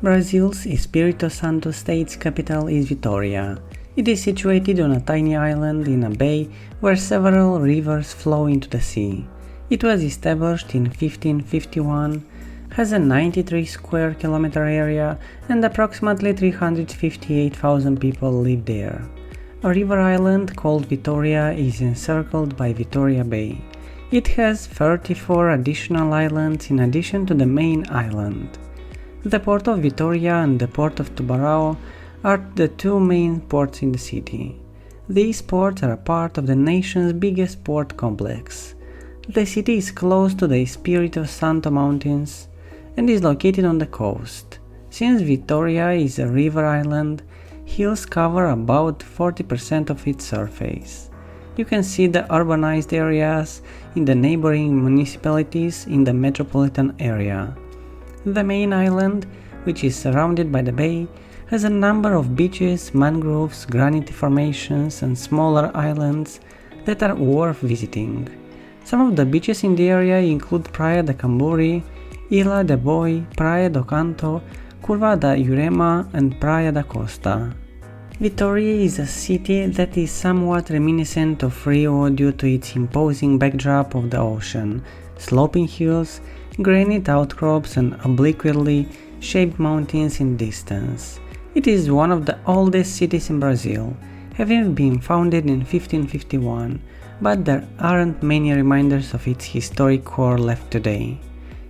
Brazil's Espírito Santo state's capital is Vitoria. It is situated on a tiny island in a bay where several rivers flow into the sea. It was established in 1551, has a 93 square kilometer area and approximately 358,000 people live there. A river island called Vitoria is encircled by Vitoria Bay. It has 34 additional islands in addition to the main island. The port of Vitoria and the port of Tubarão are the two main ports in the city. These ports are a part of the nation's biggest port complex. The city is close to the Espírito Santo Mountains and is located on the coast. Since Vitoria is a river island, hills cover about 40% of its surface. You can see the urbanized areas in the neighboring municipalities in the metropolitan area. The main island, which is surrounded by the bay, has a number of beaches, mangroves, granite formations and smaller islands that are worth visiting. Some of the beaches in the area include Praia da Camburi, Ilha de Boi, Praia do Canto, Curva da Urema and Praia da Costa. Vitoria is a city that is somewhat reminiscent of Rio due to its imposing backdrop of the ocean, sloping hills, granite outcrops and obliquely shaped mountains in distance. It is one of the oldest cities in Brazil, having been founded in 1551, but there aren't many reminders of its historic core left today.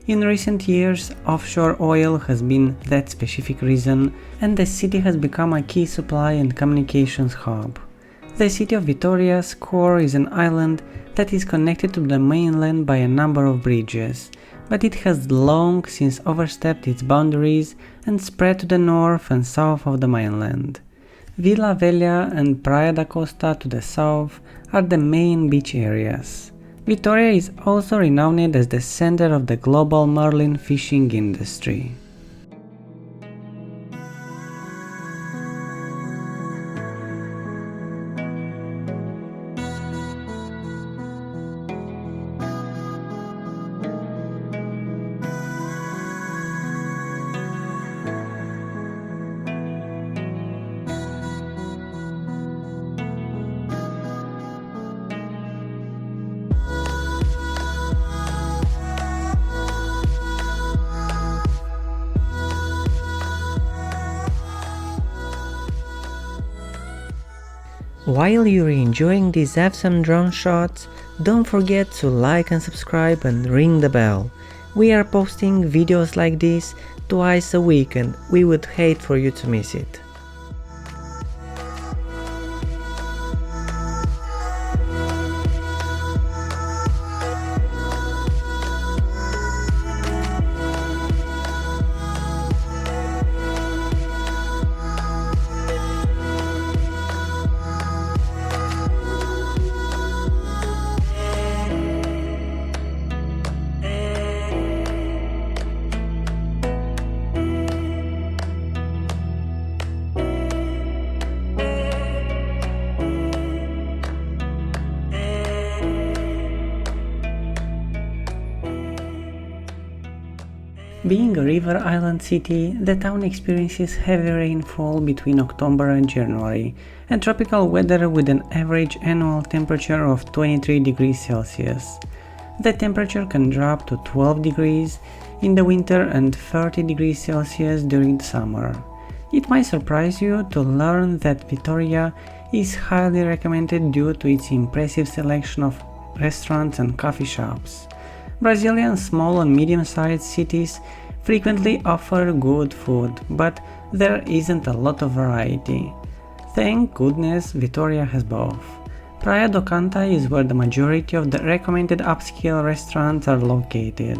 In recent years, offshore oil has been that specific reason, and the city has become a key supply and communications hub. The city of Vitoria's core is an island that is connected to the mainland by a number of bridges, but it has long since overstepped its boundaries and spread to the north and south of the mainland. Vila Velha and Praia da Costa to the south are the main beach areas. Vitoria is also renowned as the center of the global marlin fishing industry. While you're enjoying these awesome drone shots, don't forget to like and subscribe and ring the bell. We are posting videos like this twice a week and we would hate for you to miss it. Being a river island city, the town experiences heavy rainfall between October and January, and tropical weather with an average annual temperature of 23 degrees Celsius. The temperature can drop to 12 degrees in the winter and 30 degrees Celsius during the summer. It might surprise you to learn that Vitoria is highly recommended due to its impressive selection of restaurants and coffee shops. Brazilian small and medium-sized cities frequently offer good food, but there isn't a lot of variety. Thank goodness Vitoria has both. Praia do Canto is where the majority of the recommended upscale restaurants are located.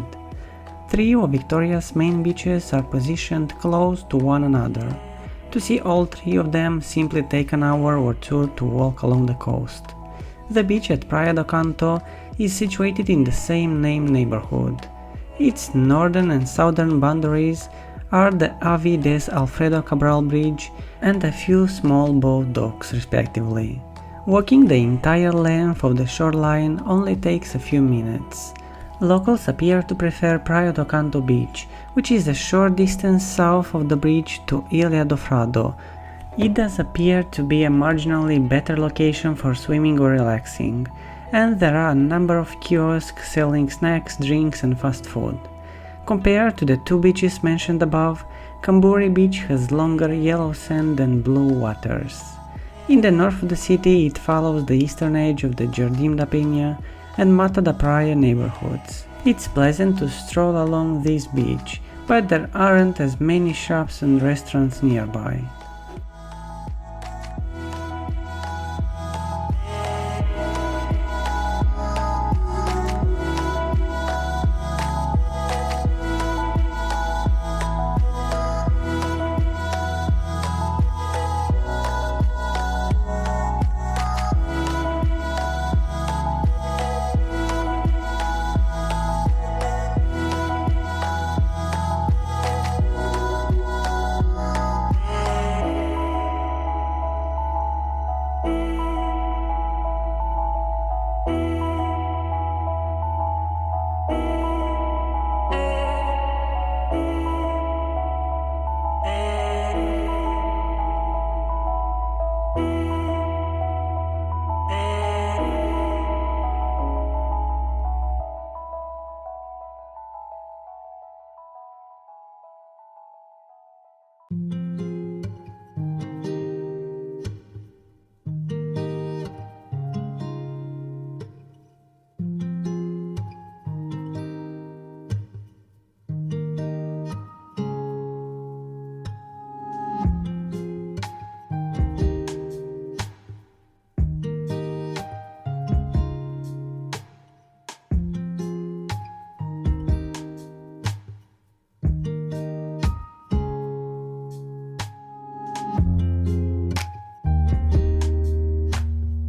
Three of Vitoria's main beaches are positioned close to one another. To see all three of them, simply take an hour or two to walk along the coast. The beach at Praia do Canto is situated in the same name neighborhood. Its northern and southern boundaries are the Ave des Alfredo Cabral Bridge and a few small boat docks respectively. Walking the entire length of the shoreline only takes a few minutes. Locals appear to prefer Praia do Canto beach, which is a short distance south of the bridge to Ilha do Frado. It does appear to be a marginally better location for swimming or relaxing, and there are a number of kiosks selling snacks, drinks and fast food. Compared to the two beaches mentioned above, Camburi Beach has longer yellow sand and blue waters. In the north of the city it follows the eastern edge of the Jardim da Penha and Mata da Praia neighborhoods. It's pleasant to stroll along this beach, but there aren't as many shops and restaurants nearby.